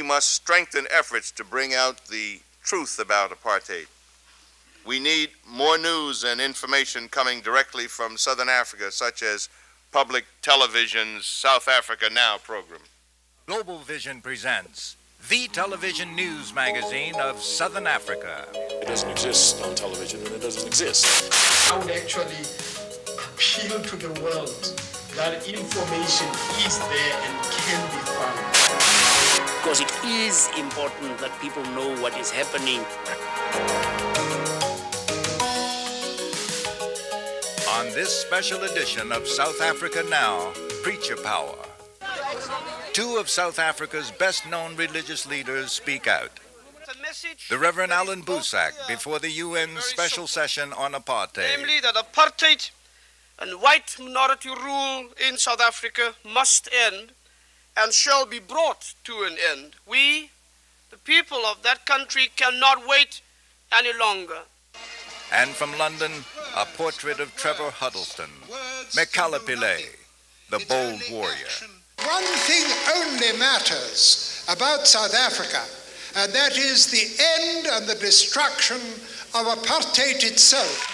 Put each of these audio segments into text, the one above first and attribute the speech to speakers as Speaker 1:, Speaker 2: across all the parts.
Speaker 1: must strengthen efforts to bring out the truth about apartheid. We need more news and information coming directly from Southern Africa, such as public television's South Africa Now program.
Speaker 2: Global Vision presents the television news magazine of Southern Africa.
Speaker 3: It doesn't exist on television, and it doesn't exist.
Speaker 4: I would actually appeal to the world that information is there and can be found.
Speaker 5: Because it is important that people know what is happening.
Speaker 2: On this special edition of South Africa Now, Preacher Power. Two of South Africa's best-known religious leaders speak out. The Reverend Allan Boesak before the UN special session on apartheid.
Speaker 6: Namely that apartheid and white minority rule in South Africa must end and shall be brought to an end. We, the people of that country, cannot wait any longer.
Speaker 2: And from London, a portrait of Trevor Huddleston, Makhalipile, the bold warrior.
Speaker 7: One thing only matters about South Africa, and that is the end and the destruction of apartheid itself.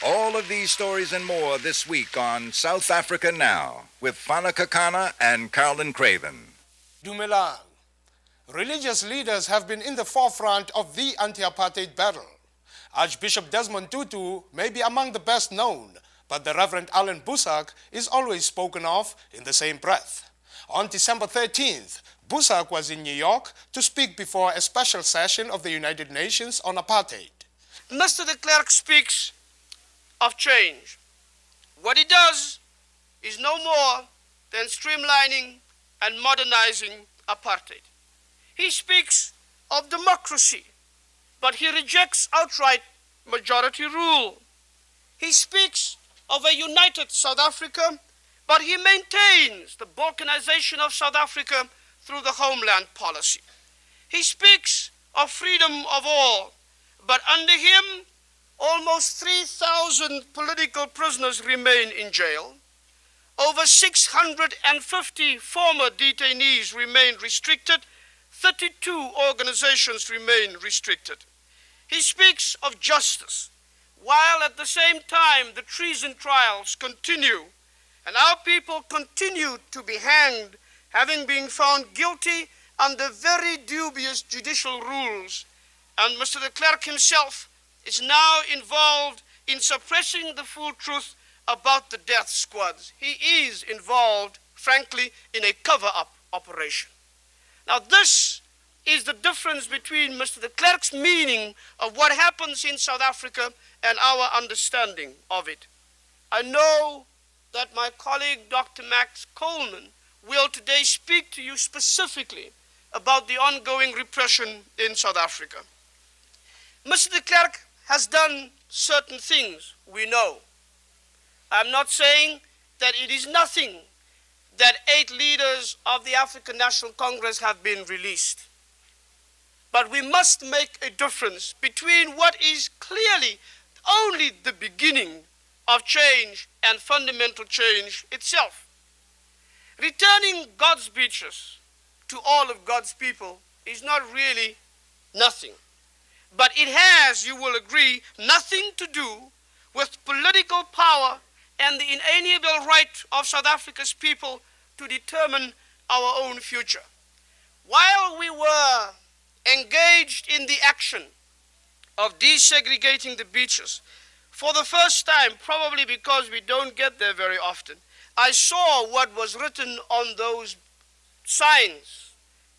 Speaker 2: All of these stories and more this week on South Africa Now with Fana Kekana and Carolyn Craven.
Speaker 8: Dumelang. Religious leaders have been in the forefront of the anti-apartheid battle. Archbishop Desmond Tutu may be among the best known, but the Reverend Allan Boesak is always spoken of in the same breath. On December 13th, Boesak was in New York to speak before a special session of the United Nations on apartheid.
Speaker 6: Mr. de Klerk speaks of change. What he does is no more than streamlining and modernizing apartheid. He speaks of democracy, but he rejects outright majority rule. He speaks of a united South Africa, but he maintains the balkanization of South Africa through the homeland policy. He speaks of freedom of all, but under him, almost 3,000 political prisoners remain in jail. Over 650 former detainees remain restricted. 32 organizations remain restricted. He speaks of justice, while at the same time the treason trials continue, and our people continue to be hanged, having been found guilty under very dubious judicial rules. And Mr. de Klerk himself is now involved in suppressing the full truth about the death squads. He is involved, frankly, in a cover-up operation. Now this is the difference between Mr. de Klerk's meaning of what happens in South Africa and our understanding of it. I know that my colleague Dr. Max Coleman will today speak to you specifically about the ongoing repression in South Africa. Mr. de Klerk has done certain things, we know. I'm not saying that it is nothing that 8 leaders of the African National Congress have been released. But we must make a difference between what is clearly only the beginning of change and fundamental change itself. Returning God's beaches to all of God's people is not really nothing. But it has, you will agree, nothing to do with political power and the inalienable right of South Africa's people to determine our own future. While we were engaged in the action of desegregating the beaches, for the first time, probably because we don't get there very often, I saw what was written on those signs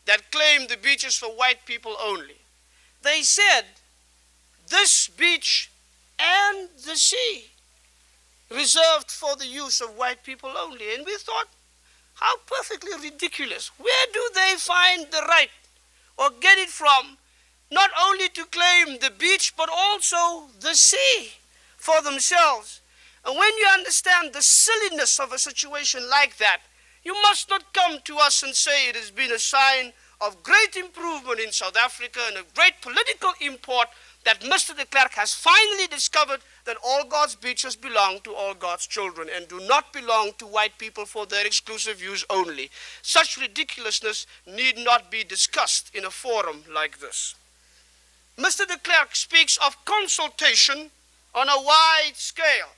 Speaker 6: that claim the beaches for white people only. They said, this beach and the sea reserved for the use of white people only. And we thought, how perfectly ridiculous. Where do they find the right or get it from, not only to claim the beach, but also the sea for themselves? And when you understand the silliness of a situation like that, you must not come to us and say it has been a sign of great improvement in South Africa and of great political import that Mr. de Klerk has finally discovered that all God's beaches belong to all God's children and do not belong to white people for their exclusive use only. Such ridiculousness need not be discussed in a forum like this. Mr. de Klerk speaks of consultation on a wide scale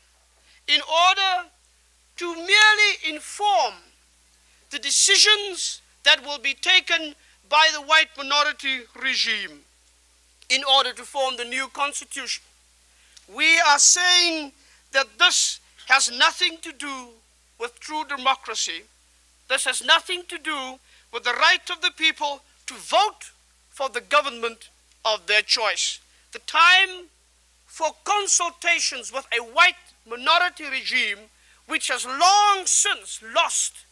Speaker 6: in order to merely inform the decisions that will be taken by the white minority regime in order to form the new constitution. We are saying that this has nothing to do with true democracy. This has nothing to do with the right of the people to vote for the government of their choice. The time for consultations with a white minority regime which has long since lost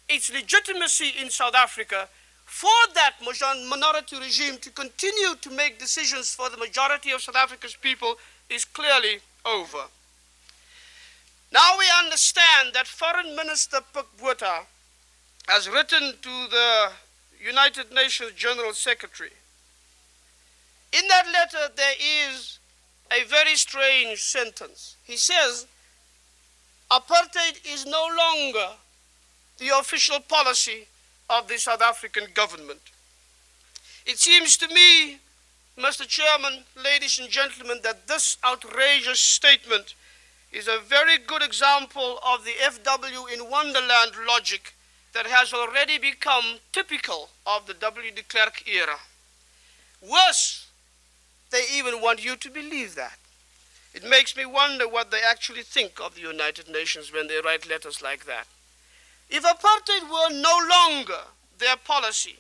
Speaker 6: its legitimacy in South Africa, for that minority regime to continue to make decisions for the majority of South Africa's people is clearly over. Now we understand that Foreign Minister Pik Botha has written to the United Nations General Secretary. In that letter there is a very strange sentence. He says, apartheid is no longer the official policy of the South African government. It seems to me, Mr. Chairman, ladies and gentlemen, that this outrageous statement is a very good example of the FW in Wonderland logic that has already become typical of the W. de Klerk era. Worse, they even want you to believe that. It makes me wonder what they actually think of the United Nations when they write letters like that. If apartheid were no longer their policy,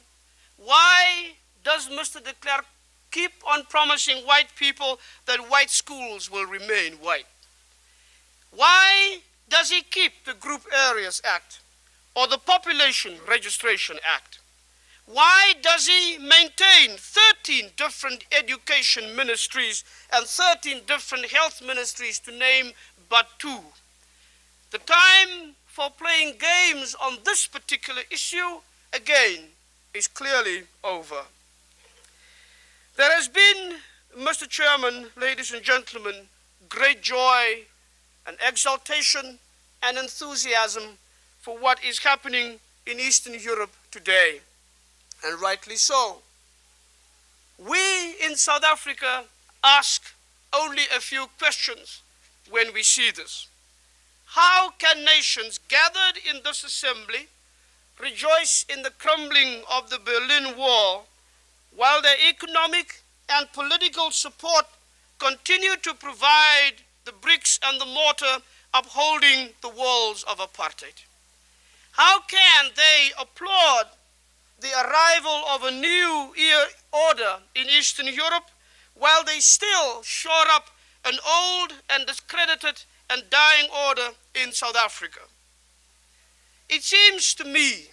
Speaker 6: why does Mr. de Klerk keep on promising white people that white schools will remain white? Why does he keep the Group Areas Act or the Population Registration Act? Why does he maintain 13 different education ministries and 13 different health ministries, to name but two? The time for playing games on this particular issue, again, is clearly over. There has been, Mr. Chairman, ladies and gentlemen, great joy and exaltation and enthusiasm for what is happening in Eastern Europe today, and rightly so. We in South Africa ask only a few questions when we see this. How can nations gathered in this assembly rejoice in the crumbling of the Berlin Wall while their economic and political support continue to provide the bricks and the mortar upholding the walls of apartheid? How can they applaud the arrival of a new order in Eastern Europe while they still shore up an old and discredited and dying order in South Africa? It seems to me,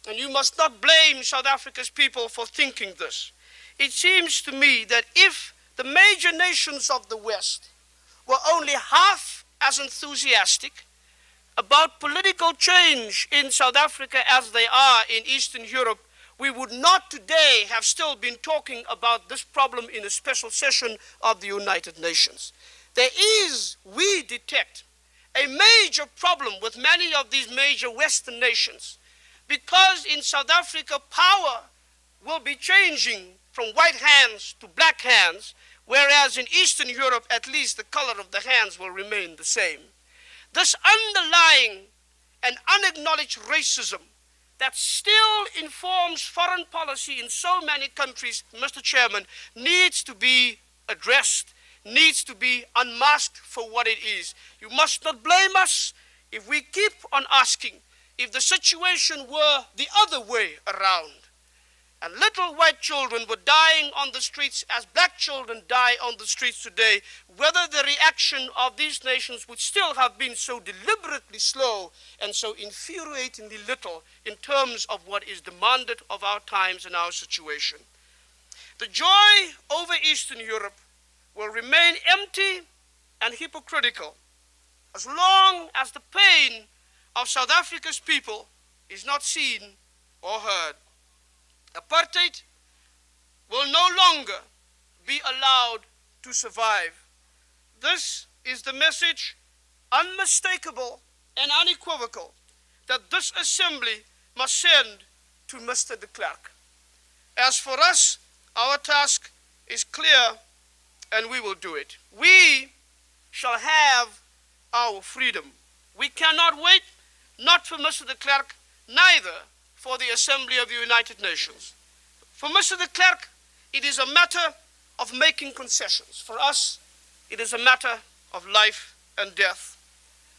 Speaker 6: and you must not blame South Africa's people for thinking this, it seems to me that if the major nations of the West were only half as enthusiastic about political change in South Africa as they are in Eastern Europe, we would not today have still been talking about this problem in a special session of the United Nations. There is, we detect, a major problem with many of these major Western nations, because in South Africa power will be changing from white hands to black hands, whereas in Eastern Europe at least the color of the hands will remain the same. This underlying and unacknowledged racism that still informs foreign policy in so many countries, Mr. Chairman, needs to be addressed, needs to be unmasked for what it is. You must not blame us if we keep on asking if the situation were the other way around, and little white children were dying on the streets as black children die on the streets today, whether the reaction of these nations would still have been so deliberately slow and so infuriatingly little in terms of what is demanded of our times and our situation. The joy over Eastern Europe will remain empty and hypocritical as long as the pain of South Africa's people is not seen or heard. Apartheid will no longer be allowed to survive. This is the message, unmistakable and unequivocal, that this assembly must send to Mr. de Klerk. As for us, our task is clear, and we will do it. We shall have our freedom. We cannot wait, not for Mr. de Klerk, neither for the Assembly of the United Nations. For Mr. de Klerk, it is a matter of making concessions. For us, it is a matter of life and death.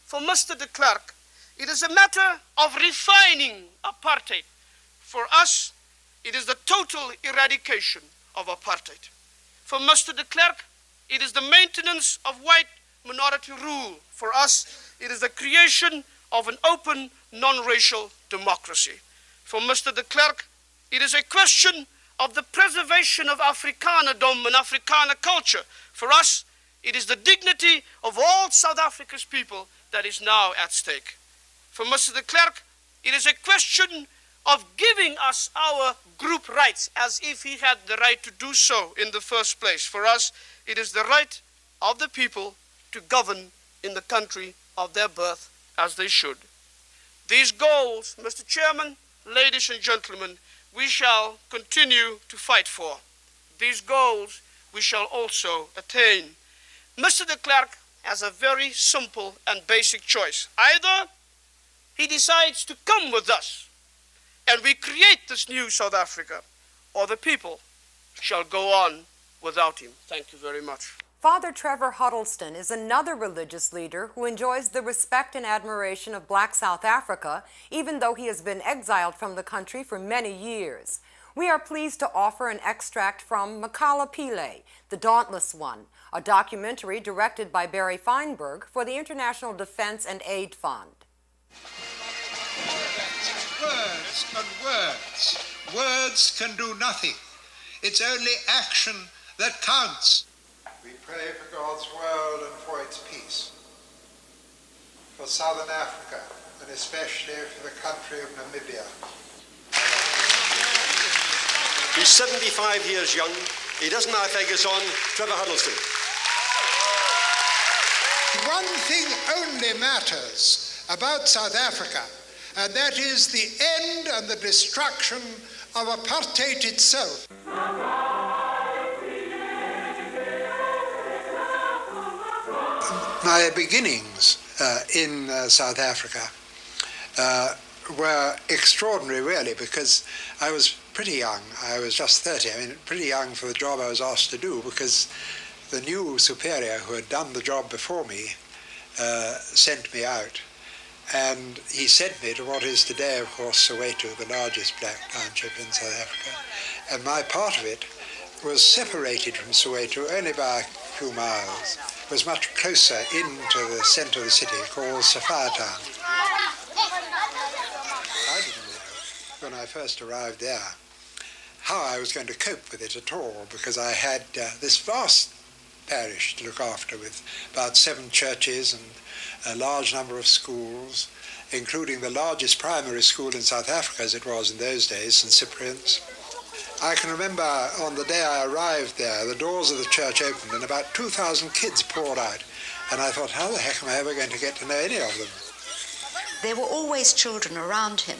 Speaker 6: For Mr. de Klerk, it is a matter of refining apartheid. For us, it is the total eradication of apartheid. For Mr. de Klerk, it is the maintenance of white minority rule. For us, it is the creation of an open, non-racial democracy. For Mr. de Klerk, it is a question of the preservation of Afrikanerdom and Afrikaner culture. For us, it is the dignity of all South Africa's people that is now at stake. For Mr. de Klerk, it is a question of giving us our group rights as if he had the right to do so in the first place. For us, it is the right of the people to govern in the country of their birth as they should. These goals, Mr. Chairman, ladies and gentlemen, we shall continue to fight for. These goals we shall also attain. Mr. de Klerk has a very simple and basic choice. Either he decides to come with us and we create this new South Africa, or the people shall go on without him. Thank you very much.
Speaker 9: Father Trevor Huddleston is another religious leader who enjoys the respect and admiration of Black South Africa, even though he has been exiled from the country for many years. We are pleased to offer an extract from Makhalipile The Dauntless One, a documentary directed by Barry Feinberg for the International Defense and Aid Fund.
Speaker 7: Words and words. Words can do nothing. It's only action that counts. We pray for God's world and for its peace, for Southern Africa, and especially for the country of Namibia.
Speaker 10: He's 75 years young. He doesn't have figures on. Trevor Huddleston.
Speaker 7: One thing only matters about South Africa, and that is the end and the destruction of apartheid itself. My beginnings in South Africa were extraordinary, really, because I was pretty young. I was just 30. I mean, pretty young for the job I was asked to do, because the new superior who had done the job before me sent me out. And he sent me to what is today, of course, Soweto, the largest black township in South Africa. And my part of it was separated from Soweto only by a few miles. It was much closer into the centre of the city, called Soweto. I didn't know, when I first arrived there, how I was going to cope with it at all, because I had this vast parish to look after with about 7 churches and a large number of schools, including the largest primary school in South Africa as it was in those days, St. Cyprian's. I can remember on the day I arrived there, the doors of the church opened and about 2,000 kids poured out. And I thought, how the heck am I ever going to get to know any of them?
Speaker 11: There were always children around him.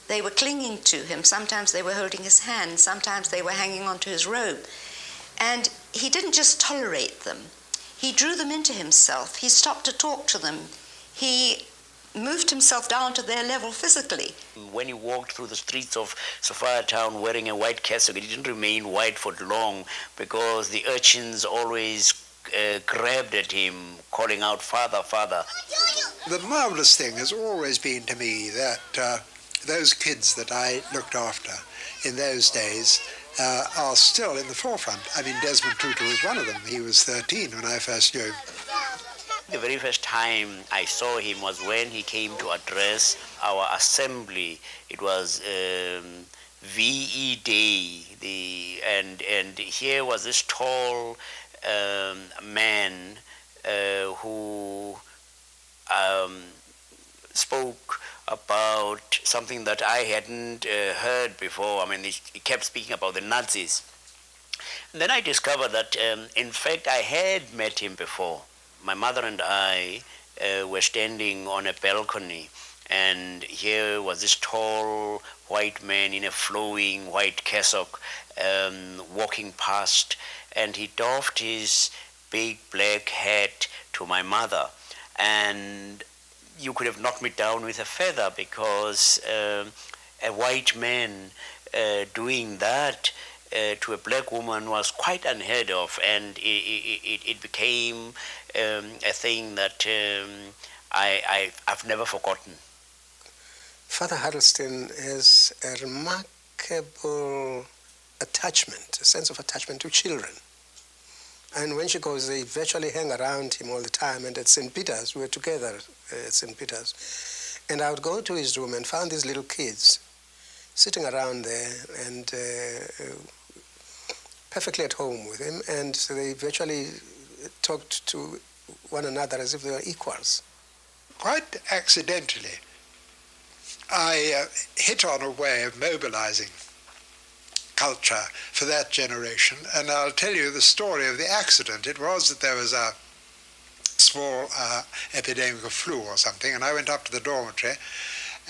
Speaker 11: They were clinging to him. Sometimes they were holding his hand. Sometimes they were hanging onto his robe. And he didn't just tolerate them. He drew them into himself. He stopped to talk to them. He moved himself down to their level physically.
Speaker 5: When he walked through the streets of Soweto wearing a white cassock, he didn't remain white for long, because the urchins always grabbed at him, calling out, "Father, Father."
Speaker 7: The marvelous thing has always been to me that those kids that I looked after in those days are still in the forefront. I mean, Desmond Tutu was one of them. He was 13 when I first knew him.
Speaker 5: The very first time I saw him was when he came to address our assembly. It was VE Day, and here was this tall man who spoke about something that I hadn't heard before. I mean, he kept speaking about the Nazis. Then I discovered that, in fact, I had met him before. My mother and I were standing on a balcony, and here was this tall white man in a flowing white cassock walking past, and he doffed his big black hat to my mother. And you could have knocked me down with a feather, because a white man doing that to a black woman was quite unheard of, and it became a thing that I've never forgotten.
Speaker 12: Father Huddleston has a remarkable attachment, a sense of attachment to children. And when she goes, they virtually hang around him all the time. And at St. Peter's, we were together at St. Peter's, and I would go to his room and found these little kids sitting around there and perfectly at home with him, and they virtually talked to one another as if they were equals.
Speaker 7: Quite accidentally, I hit on a way of mobilizing culture for that generation, and I'll tell you the story of the accident. It was that there was a small epidemic of flu or something, and I went up to the dormitory,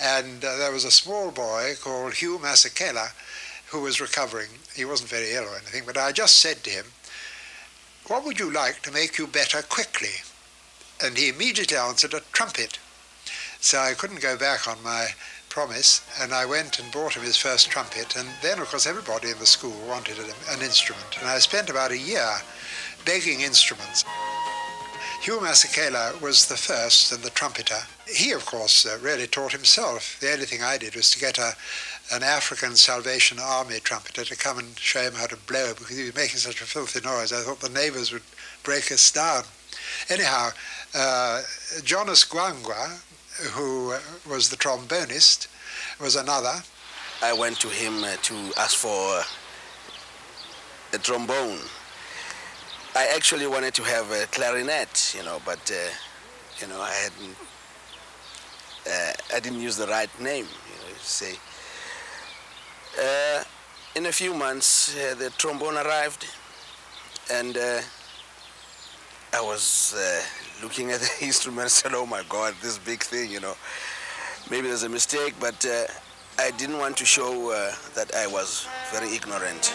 Speaker 7: and there was a small boy called Hugh Masekela who was recovering. He wasn't very ill or anything, but I just said to him, "What would you like to make you better quickly?" And he immediately answered, "A trumpet." So I couldn't go back on my promise, and I went and bought him his first trumpet, and then of course everybody in the school wanted an instrument, and I spent about a year begging instruments. Hugh Masekela was the first and the trumpeter. He of course really taught himself. The only thing I did was to get an African Salvation Army trumpeter to come and show him how to blow, because he was making such a filthy noise. I thought the neighbors would break us down. Anyhow, Jonas Gwangwa, who was the trombonist, was another.
Speaker 13: I went to him to ask for a trombone. I actually wanted to have a clarinet, but I didn't use the right name, say. In a few months, the trombone arrived, and I was looking at the instrument and said, "Oh my God, this big thing, Maybe there's a mistake," but I didn't want to show that I was very ignorant.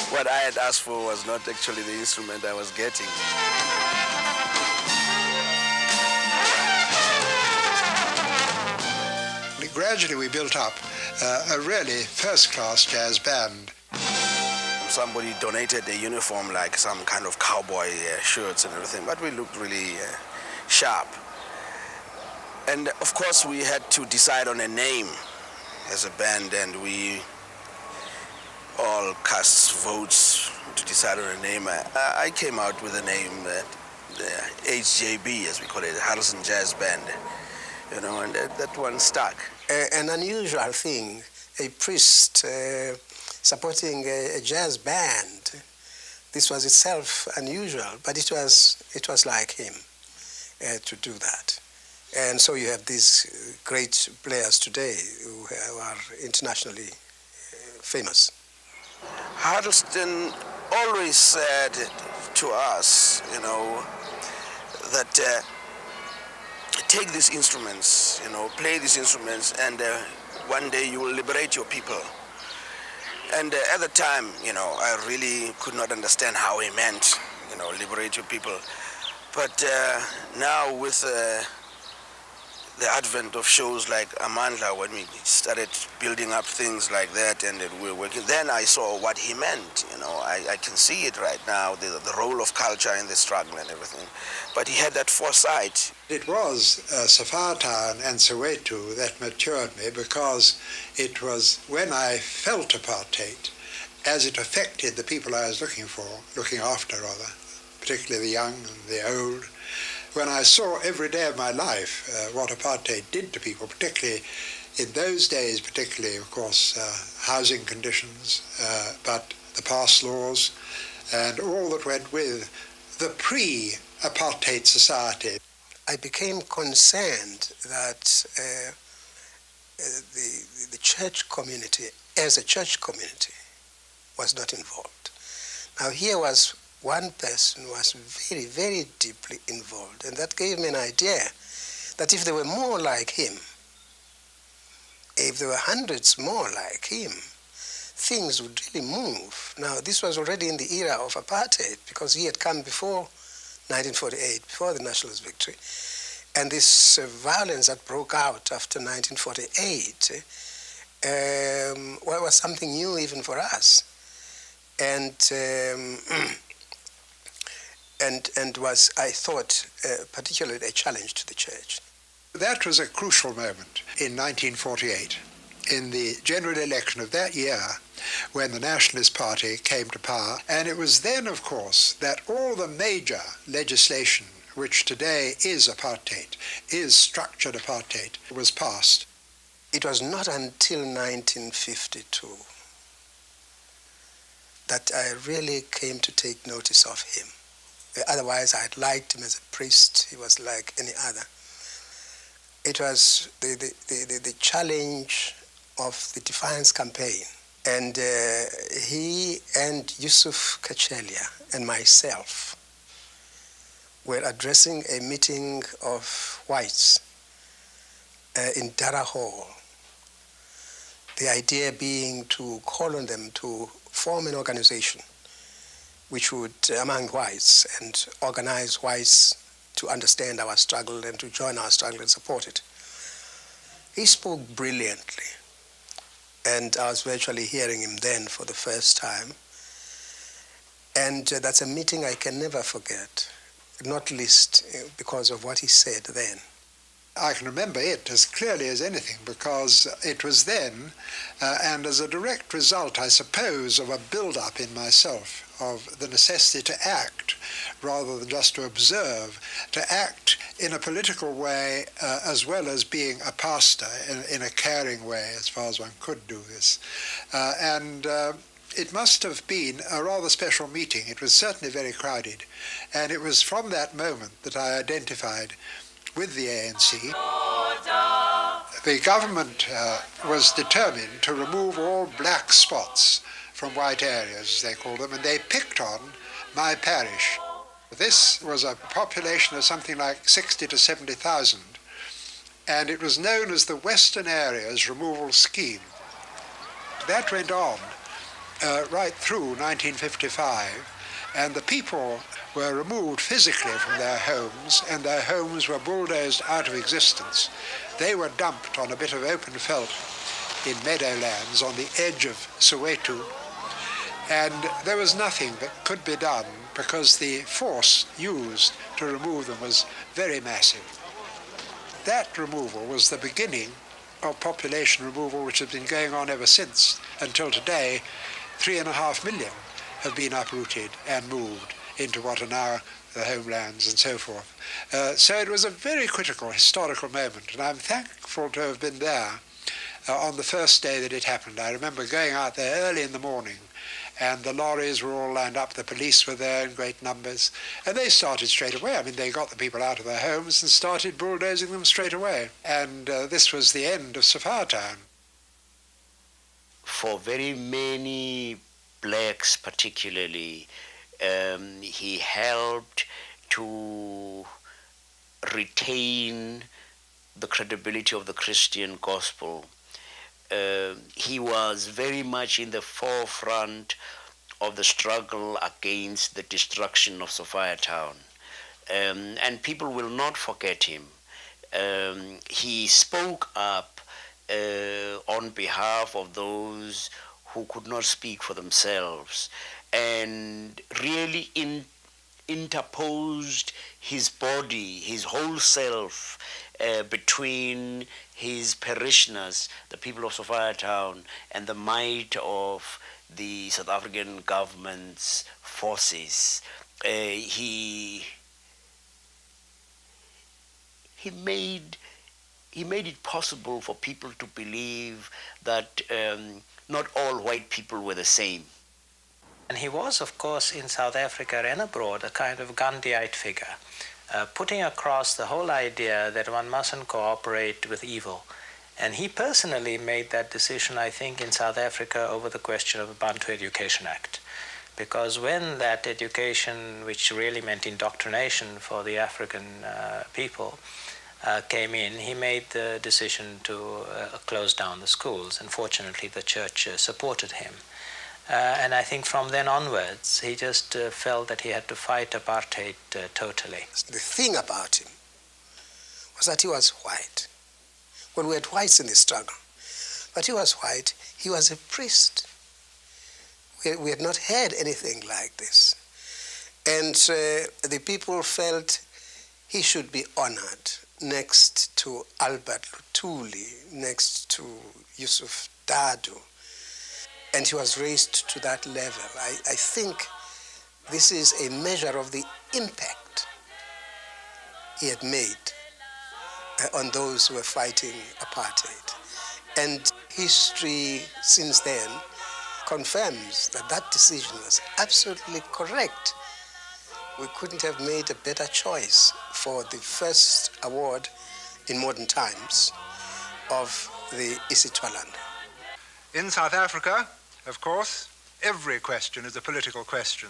Speaker 13: What I had asked for was not actually the instrument I was getting.
Speaker 7: Gradually we built up a really first-class jazz band.
Speaker 13: Somebody donated a uniform, like some kind of cowboy shirts and everything, but we looked really sharp. And of course we had to decide on a name as a band, and we all cast votes to decide on a name. I came out with a name, the HJB, as we call it, Huddleston Jazz Band, and that one stuck.
Speaker 12: An unusual thing, a priest supporting a jazz band. This was itself unusual, but it was like him to do that. And so you have these great players today who are internationally famous.
Speaker 13: Huddleston always said to us, that take these instruments, play these instruments, and one day you will liberate your people. And at the time, I really could not understand how he meant, liberate your people. But now with the advent of shows like Amandla, when we started building up things like that and we were working, then I saw what he meant. I can see it right now, the role of culture in the struggle and everything. But he had that foresight.
Speaker 7: It was Soweto and Soweto that matured me, because it was when I felt apartheid, as it affected the people I was looking after, particularly the young and the old, when I saw every day of my life what apartheid did to people, particularly in those days, of course, housing conditions, but the pass laws and all that went with the pre-apartheid society.
Speaker 12: I became concerned that the church community, as a church community, was not involved. Now here was one person who was very, very deeply involved, and that gave me an idea that if there were more like him, if there were hundreds more like him, things would really move. Now, this was already in the era of apartheid, because he had come before 1948, before the nationalist victory, and this violence that broke out after 1948 was something new even for us, and was, I thought, particularly a challenge to the church.
Speaker 7: That was a crucial moment in 1948, in the general election of that year, when the Nationalist Party came to power. And it was then, of course, that all the major legislation, which today is apartheid, is structured apartheid, was passed.
Speaker 12: It was not until 1952 that I really came to take notice of him. Otherwise, I'd liked him as a priest. He was like any other. It was the challenge of the Defiance Campaign. And he and Yusuf Cachalia and myself were addressing a meeting of whites in Dara Hall. The idea being to call on them to form an organization which would, among whites, and organize whites to understand our struggle and to join our struggle and support it. He spoke brilliantly, and I was virtually hearing him then for the first time. And that's a meeting I can never forget, not least because of what he said then.
Speaker 7: I can remember it as clearly as anything, because it was then, and as a direct result, I suppose, of a build-up in myself of the necessity to act rather than just to observe, to act in a political way as well as being a pastor in a caring way, as far as one could do this. It must have been a rather special meeting. It was certainly very crowded, and it was from that moment that I identified with the ANC. The government was determined to remove all black spots from white areas, as they call them, and they picked on my parish. This was a population of something like 60 to 70,000, and it was known as the Western Areas Removal Scheme. That went on right through 1955, and the people were removed physically from their homes, and their homes were bulldozed out of existence. They were dumped on a bit of open veldt in meadowlands on the edge of Soweto, and there was nothing that could be done because the force used to remove them was very massive. That removal was the beginning of population removal, which has been going on ever since. Until today, 3.5 million have been uprooted and moved into what are now the homelands and so forth. So it was a very critical historical moment, and I'm thankful to have been there on the first day that it happened. I remember going out there early in the morning, and the lorries were all lined up, the police were there in great numbers, and they started straight away. I mean, they got the people out of their homes and started bulldozing them straight away. And this was the end of Soweto Town.
Speaker 5: For very many blacks particularly, he helped to retain the credibility of the Christian gospel. He was very much in the forefront of the struggle against the destruction of Soweto Town. And people will not forget him. He spoke up on behalf of those who could not speak for themselves, and really interposed his body, his whole self, between his parishioners, the people of Soweto Town, and the might of the South African government's forces. He made it possible for people to believe that not all white people were the same.
Speaker 14: And he was, of course, in South Africa and abroad, a kind of Gandhiite figure, putting across the whole idea that one mustn't cooperate with evil. And he personally made that decision, I think, in South Africa over the question of the Bantu Education Act, because when that education, which really meant indoctrination for the African people, came in, he made the decision to close down the schools, and fortunately the church supported him. And I think from then onwards, he just felt that he had to fight apartheid totally.
Speaker 12: The thing about him was that he was white. Well, we had whites in the struggle, but he was white. He was a priest. We had not had anything like this. And the people felt he should be honored next to Albert Luthuli, next to Yusuf Dadoo. And he was raised to that level. I think this is a measure of the impact he had made on those who were fighting apartheid. And history since then confirms that that decision was absolutely correct. We couldn't have made a better choice for the first award in modern times of the Isitwaland.
Speaker 15: In South Africa, of course, every question is a political question.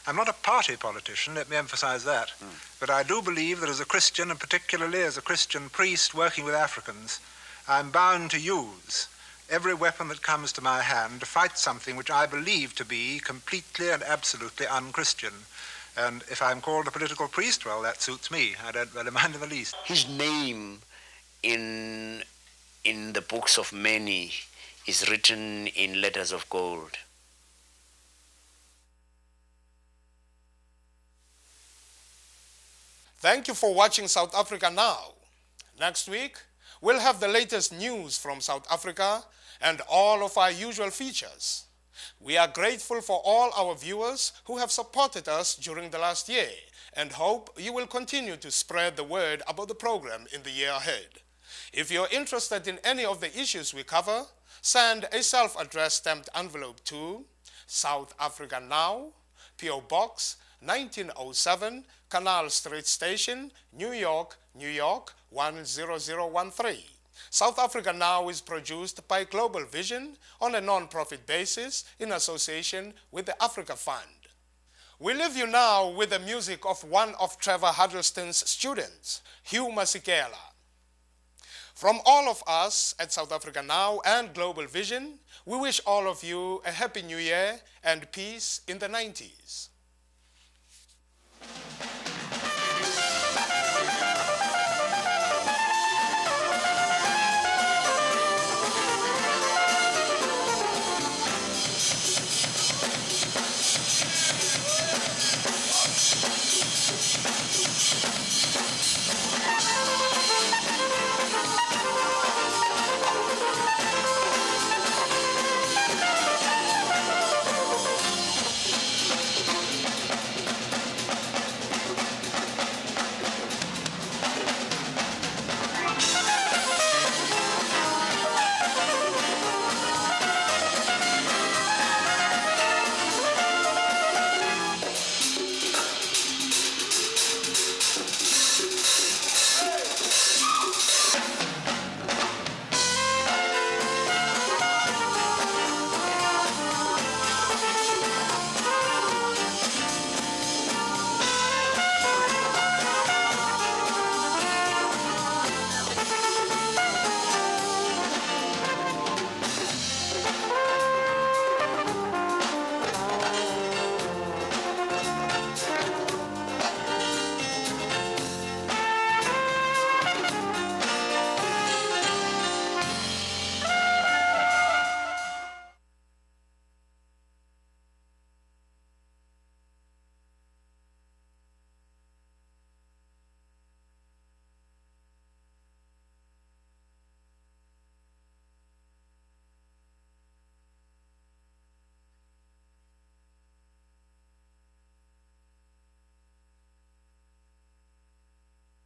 Speaker 15: I'm not a party politician, let me emphasize that. But I do believe that as a Christian, and particularly as a Christian priest working with Africans, I'm bound to use every weapon that comes to my hand to fight something which I believe to be completely and absolutely un-Christian. And if I'm called a political priest, well, that suits me. I don't really mind in the least.
Speaker 5: His name in the books of many is written in letters of gold.
Speaker 8: Thank you for watching South Africa Now. Next week, we'll have the latest news from South Africa and all of our usual features. We are grateful for all our viewers who have supported us during the last year and hope you will continue to spread the word about the program in the year ahead. If you're interested in any of the issues we cover, send a self-addressed stamped envelope to South Africa Now, P.O. Box 1907, Canal Street Station, New York, New York 10013. South Africa Now is produced by Global Vision on a non-profit basis in association with the Africa Fund. We leave you now with the music of one of Trevor Huddleston's students, Hugh Masekela. From all of us at South Africa Now and Global Vision, we wish all of you a happy new year and peace in the 90s.